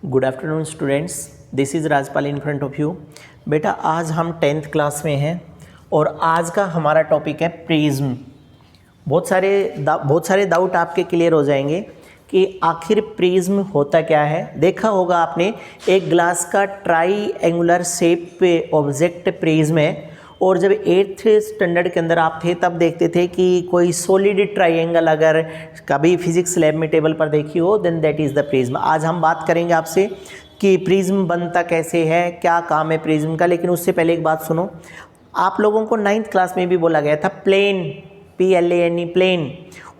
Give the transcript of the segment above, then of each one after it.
Good afternoon students, this is Rajpal in front of you. बेटा आज हम 10th क्लास में हैं और आज का हमारा टॉपिक है प्रिज्म। बहुत सारे डाउट आपके क्लियर हो जाएंगे कि आखिर प्रिज्म होता क्या है। देखा होगा आपने, एक ग्लास का ट्राई एंगुलर शेप पे ऑब्जेक्ट प्रिज्म है, और जब 8th स्टैंडर्ड के अंदर आप थे तब देखते थे कि कोई सॉलिड ट्राइंगल अगर कभी फिजिक्स लैब में टेबल पर देखी हो then that is the prism. आज हम बात करेंगे आपसे कि प्रिज्म बनता कैसे है, क्या काम है प्रिज्म का। लेकिन उससे पहले एक बात सुनो, आप लोगों को 9th क्लास में भी बोला गया था प्लेन, PLANE प्लेन।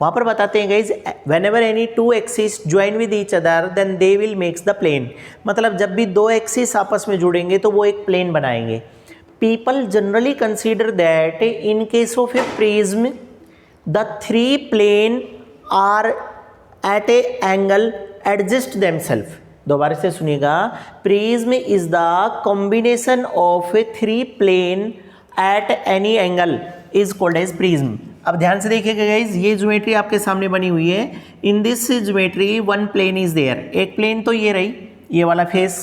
वहाँ पर बताते हैं guys, whenever any two axis join with each other then they will makes the plane. मतलब जब भी दो एक्सिस आपस में जुड़ेंगे तो वो एक प्लेन बनाएंगे। People generally consider that in case of a prism, the three plane are at a angle adjust themselves। दोबारा से सुनिएगा, prism is the combination of a three plane at any angle is called as prism. अब ध्यान से देखिएगा guys, ये geometry आपके सामने बनी हुई है। In this geometry one plane is there, एक प्लेन तो ये रही, ये वाला फेस।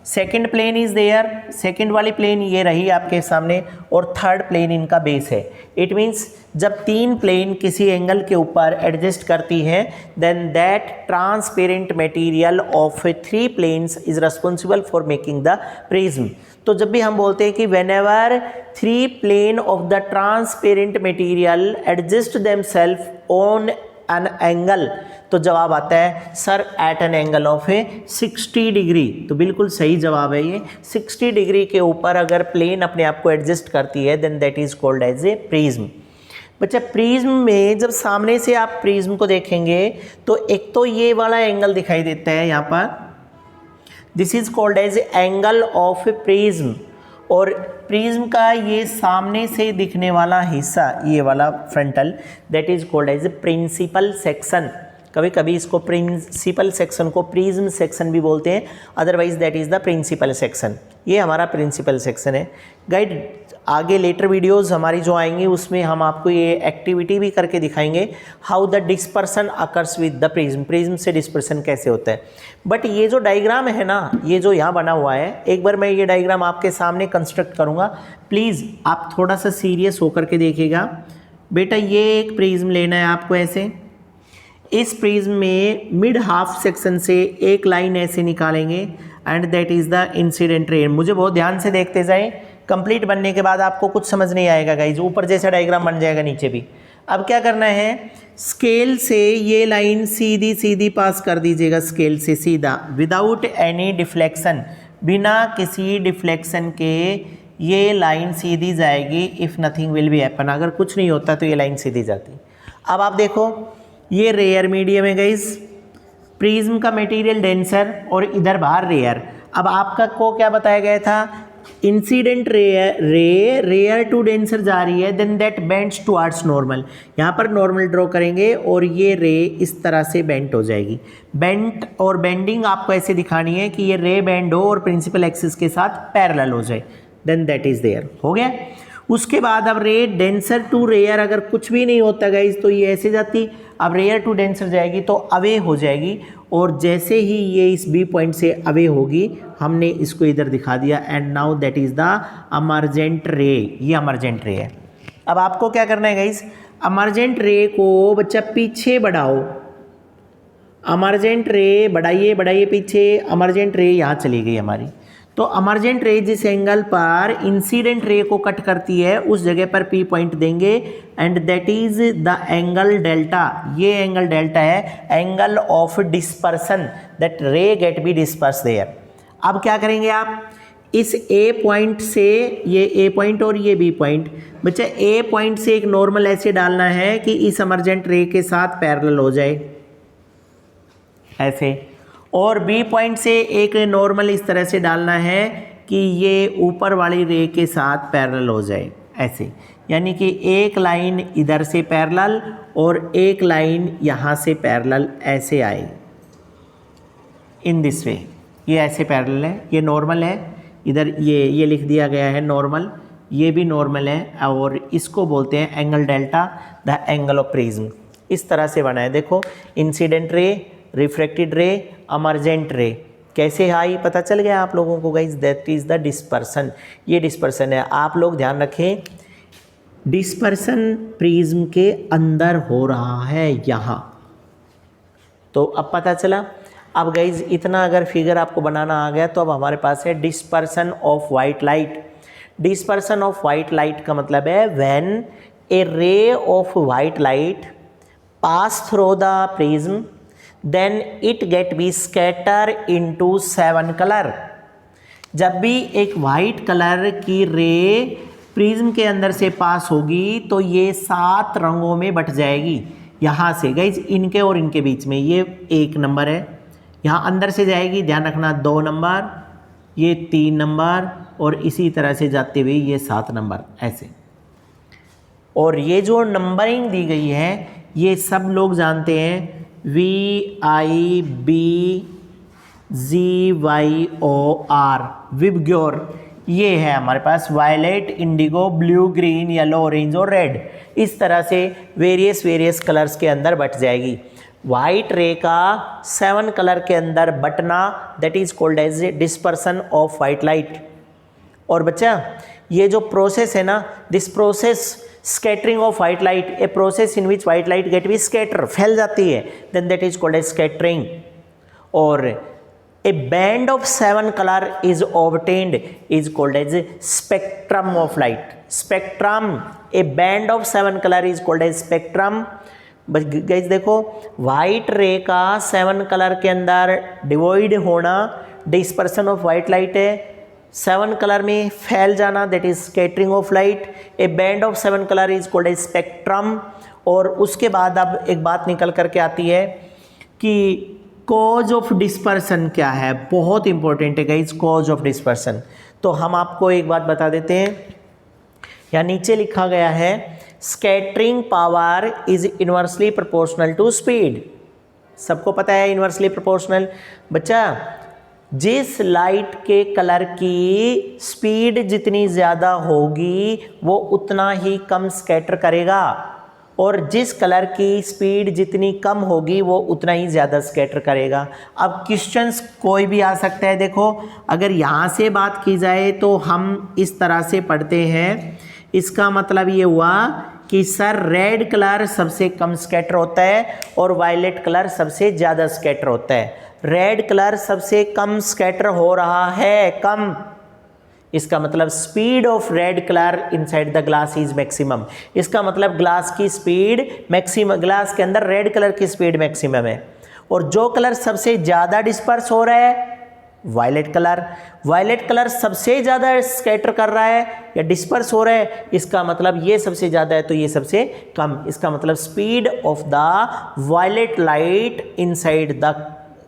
Second plane is there, second वाली प्लेन ये रही आपके सामने, और थर्ड प्लेन इनका बेस है। इट मीन्स जब तीन प्लेन किसी एंगल के ऊपर एडजस्ट करती है then that transparent material of three planes is responsible for making the prism. तो जब भी हम बोलते हैं कि whenever three plane of the transparent material adjust themselves on an angle, तो जवाब आता है sir at an angle of a 60 degree. तो बिल्कुल सही जवाब है ये, 60 डिग्री के ऊपर अगर प्लेन अपने आप को एडजस्ट करती है then that is called as a prism. बच्चा प्रिज्म में जब सामने से आप प्रिज्म को देखेंगे तो एक तो ये वाला एंगल दिखाई देता है यहाँ पर, this is called as angle of a prism. और प्रिज्म का ये सामने से दिखने वाला हिस्सा, ये वाला frontal, that is called as a principal section. कभी कभी इसको प्रिंसिपल सेक्शन को प्रिज्म सेक्शन भी बोलते हैं, otherwise that is the principal section. ये हमारा प्रिंसिपल सेक्शन है। गाइड आगे लेटर वीडियोस हमारी जो आएंगी उसमें हम आपको ये एक्टिविटी भी करके दिखाएंगे, how the dispersion occurs with the prism, prism से डिस्पर्सन कैसे होता है। बट ये जो डायग्राम है ना, ये जो यहाँ बना हुआ है, एक बार मैं ये डायग्राम आपके सामने कंस्ट्रक्ट करूँगा, प्लीज़ आप थोड़ा सा सीरियस होकर के देखिएगा। बेटा ये एक प्रिज्म लेना है आपको ऐसे, इस प्रिज्म में मिड हाफ सेक्शन से एक लाइन ऐसे निकालेंगे and that is the incident ray. मुझे बहुत ध्यान से देखते जाएं, कंप्लीट बनने के बाद आपको कुछ समझ नहीं आएगा गाइज, ऊपर जैसा डायग्राम बन जाएगा नीचे भी। अब क्या करना है, स्केल से ये लाइन सीधी सीधी पास कर दीजिएगा, स्केल से सीधा, विदाउट एनी डिफ्लेक्शन, बिना किसी डिफ्लेक्शन के ये लाइन सीधी जाएगी। If nothing will be happen, अगर कुछ नहीं होता तो ये लाइन सीधी जाती। अब आप देखो, ये रेयर मीडियम है गाइस, प्रिज्म का मटेरियल डेंसर और इधर बाहर रेयर। अब आपका को क्या बताया गया था, इंसिडेंट रेयर टू डेंसर जा रही है then that bends towards normal. यहाँ पर नॉर्मल ड्रॉ करेंगे और ये रे इस तरह से बेंट हो जाएगी। बेंट और बेंडिंग आपको ऐसे दिखानी है कि ये रे बेंड हो और प्रिंसिपल एक्सिस के साथ पैरेलल हो जाए, देन दैट इज देयर। हो गया। उसके बाद अब रे डेंसर टू रेयर अगर कुछ भी नहीं होता गाइज तो ये ऐसे जाती, अब रेयर टू डेंसर जाएगी तो अवे हो जाएगी, और जैसे ही ये इस बी पॉइंट से अवे होगी हमने इसको इधर दिखा दिया and now that is the emergent ray. ये अमर्जेंट रे है। अब आपको क्या करना है गाइज, अमर्जेंट रे को बच्चा पीछे बढ़ाओ, अमर्जेंट रे बढ़ाइए बढ़ाइए पीछे, अमर्जेंट रे यहाँ चली गई हमारी। तो अमर्जेंट रे जिस एंगल पर इंसिडेंट रे को कट करती है उस जगह पर पी पॉइंट देंगे and that is the angle delta. ये एंगल डेल्टा है, एंगल ऑफ डिस्पर्सन, दैट रे गेट बी डिस्पर्स देयर। अब क्या करेंगे आप, इस ए पॉइंट से, ये ए पॉइंट और ये बी पॉइंट, बच्चा ए पॉइंट से एक नॉर्मल ऐसे डालना है कि इस अमर्जेंट रे के साथ पैरेलल हो जाए ऐसे, और बी पॉइंट से एक नॉर्मल इस तरह से डालना है कि ये ऊपर वाली रे के साथ पैरेलल हो जाए ऐसे। यानी कि एक लाइन इधर से पैरेलल और एक लाइन यहाँ से पैरेलल ऐसे आए, इन दिस वे। ये ऐसे पैरेलल है, ये नॉर्मल है, इधर ये लिख दिया गया है नॉर्मल, ये भी नॉर्मल है, और इसको बोलते हैं angle delta, the angle of prism. इस तरह से बना है, देखो इंसिडेंट रे, रिफ्रैक्टेड रे, अमर्जेंट रे, कैसे आई पता चल गया आप लोगों को guys, that is the dispersion. ये डिस्पर्सन है, आप लोग ध्यान रखें, डिस्पर्सन प्रिज्म के अंदर हो रहा है यहाँ। तो अब पता चला। अब गाइज इतना अगर फिगर आपको बनाना आ गया तो अब हमारे पास है dispersion of white light. Dispersion of white light का मतलब है when a ray of white light pass through the prism then it get be scatter into 7 colour. जब भी एक वाइट कलर की रे प्रिज्म के अंदर से पास होगी तो ये 7 रंगों में बट जाएगी। यहाँ से गाइज इनके और इनके बीच में ये 1 नंबर है, यहाँ अंदर से जाएगी, ध्यान रखना 2 नंबर, ये 3 नंबर और इसी तरह से जाते हुए ये 7 नंबर ऐसे। और ये जो नंबरिंग दी गई है ये सब लोग जानते हैं, VIBGYOR, विबग्योर। ये है हमारे पास violet, indigo, blue, green, yellow, orange और रेड। इस तरह से वेरियस कलर्स के अंदर बट जाएगी। वाइट रे का 7 कलर के अंदर बटना that is called as dispersion of white light. और बच्चा ये जो प्रोसेस है ना, this process scattering of white light, a process in which white light get be scatter, फैल जाती है, then that is called as scattering. और a band of 7 colour is obtained is called as spectrum of light. Spectrum, a band of 7 colour is called as spectrum. बस guys देखो, white रे का 7 colour के अंदर डिवाइड होना dispersion of white light है, 7 colour में फैल जाना that is scattering of light. A band of 7 colour is called as spectrum. और उसके बाद अब एक बात निकल करके आती है कि कॉज ऑफ डिस्पर्सन क्या है, बहुत इंपॉर्टेंट है गाइस कॉज ऑफ डिस्पर्सन। तो हम आपको एक बात बता देते हैं, यहाँ नीचे लिखा गया है scattering power is inversely proportional to speed. सबको पता है इनवर्सली प्रोपोर्शनल। बच्चा जिस लाइट के कलर की स्पीड जितनी ज़्यादा होगी वो उतना ही कम स्कैटर करेगा, और जिस कलर की स्पीड जितनी कम होगी वो उतना ही ज़्यादा स्कैटर करेगा। अब क्वेश्चंस कोई भी आ सकता है। देखो अगर यहाँ से बात की जाए तो हम इस तरह से पढ़ते हैं, इसका मतलब ये हुआ कि सर रेड कलर सबसे कम स्कैटर होता है और वायलेट कलर सबसे ज़्यादा स्कैटर होता है। रेड कलर सबसे कम स्कैटर हो रहा है, कम, इसका मतलब speed of red colour inside the glass is maximum. इसका मतलब ग्लास की स्पीड मैक्सिमम, ग्लास के अंदर रेड कलर की स्पीड मैक्सिमम है। और जो कलर सबसे ज़्यादा डिस्पर्स हो रहा है वायलेट कलर, वायलेट कलर सबसे ज़्यादा स्कैटर कर रहा है या डिस्पर्स हो रहा है, इसका मतलब ये सबसे ज़्यादा है तो ये सबसे कम। इसका मतलब speed of the violet light inside the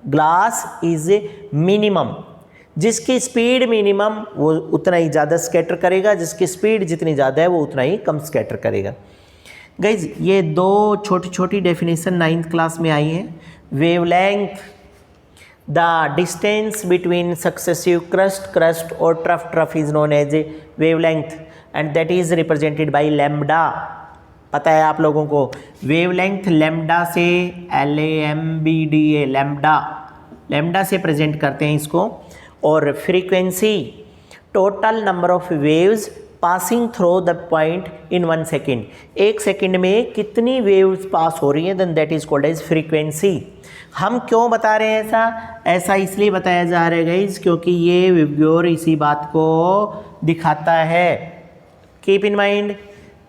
glass is minimum. जिसकी स्पीड मिनिमम वो उतना ही ज़्यादा स्कैटर करेगा, जिसकी स्पीड जितनी ज़्यादा है वो उतना ही कम स्कैटर करेगा। गाइज ये 2 छोटी छोटी डेफिनेशन 9th क्लास में आई हैं। Wavelength, the distance between successive crust और trough is known as wavelength and that is represented by lambda. पता है आप लोगों को वेवलेंथ लैम्डा से LAMBDA लैम्डा से प्रेजेंट करते हैं इसको। और frequency, total number of waves passing through the point in 1 second, 1 second में कितनी वेव्स पास हो रही हैं, then that is called as frequency. हम क्यों बता रहे हैं ऐसा इसलिए बताया जा रहा है गाइज क्योंकि ये विबग्योर इसी बात को दिखाता है। Keep in mind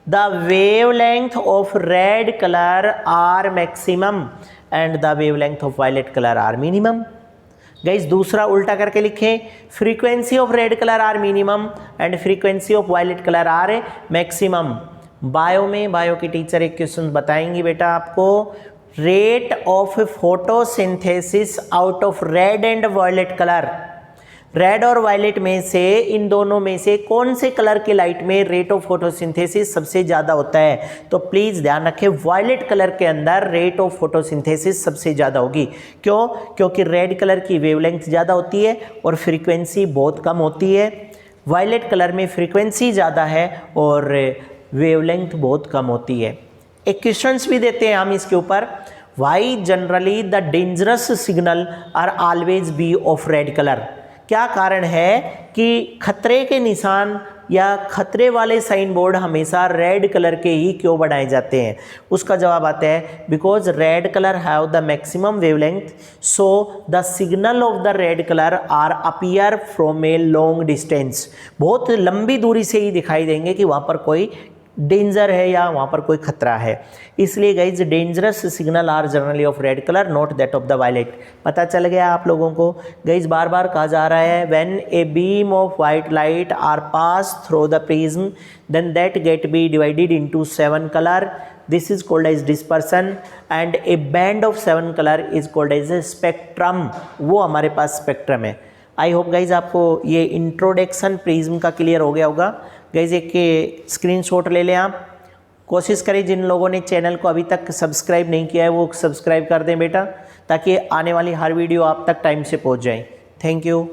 the wavelength of red colour are maximum and the wavelength of violet colour are minimum. Guys दूसरा उल्टा करके लिखें, frequency of red colour are minimum and frequency of violet colour are maximum. Bio की teacher एक question बताएंगी बेटा आपको, rate of photosynthesis out of red and violet colour, red और वायलेट में से इन दोनों में से कौन से कलर के लाइट में रेट ऑफ फोटोसिंथेसिस सबसे ज़्यादा होता है। तो प्लीज़ ध्यान रखें वायलेट कलर के अंदर रेट ऑफ फोटोसिंथेसिस सबसे ज़्यादा होगी। क्यों? क्योंकि रेड कलर की वेवलेंथ ज़्यादा होती है और फ्रीक्वेंसी बहुत कम होती है। वायलेट कलर में फ्रीक्वेंसी ज़्यादा है और वेवलेंथ बहुत कम होती है। एक क्वेश्चंस भी देते हैं हम इसके ऊपर, why generally the dangerous signal are always be of red colour. क्या कारण है कि खतरे के निशान या खतरे वाले साइन बोर्ड हमेशा रेड कलर के ही क्यों बनाए जाते हैं? उसका जवाब आता है because red colour have the maximum wavelength, so the signal of the red colour are appear from a long distance. बहुत लंबी दूरी से ही दिखाई देंगे कि वहाँ पर कोई डेंजर है या वहाँ पर कोई खतरा है। इसलिए guys dangerous signal are generally of red colour not that of the violet. पता चल गया आप लोगों को? गाइज बार बार कहा जा रहा है when a beam of white light are pass through the prism then that get be divided into 7 colour, this is called as dispersion and a band of 7 colour is called as a spectrum. वो हमारे पास spectrum है। I hope guys आपको ये introduction prism का clear हो गया होगा। Guys एक स्क्रीनशॉट ले लें आप। कोशिश करें जिन लोगों ने चैनल को अभी तक सब्सक्राइब नहीं किया है वो सब्सक्राइब कर दें बेटा, ताकि आने वाली हर वीडियो आप तक टाइम से पहुंच जाए। Thank you.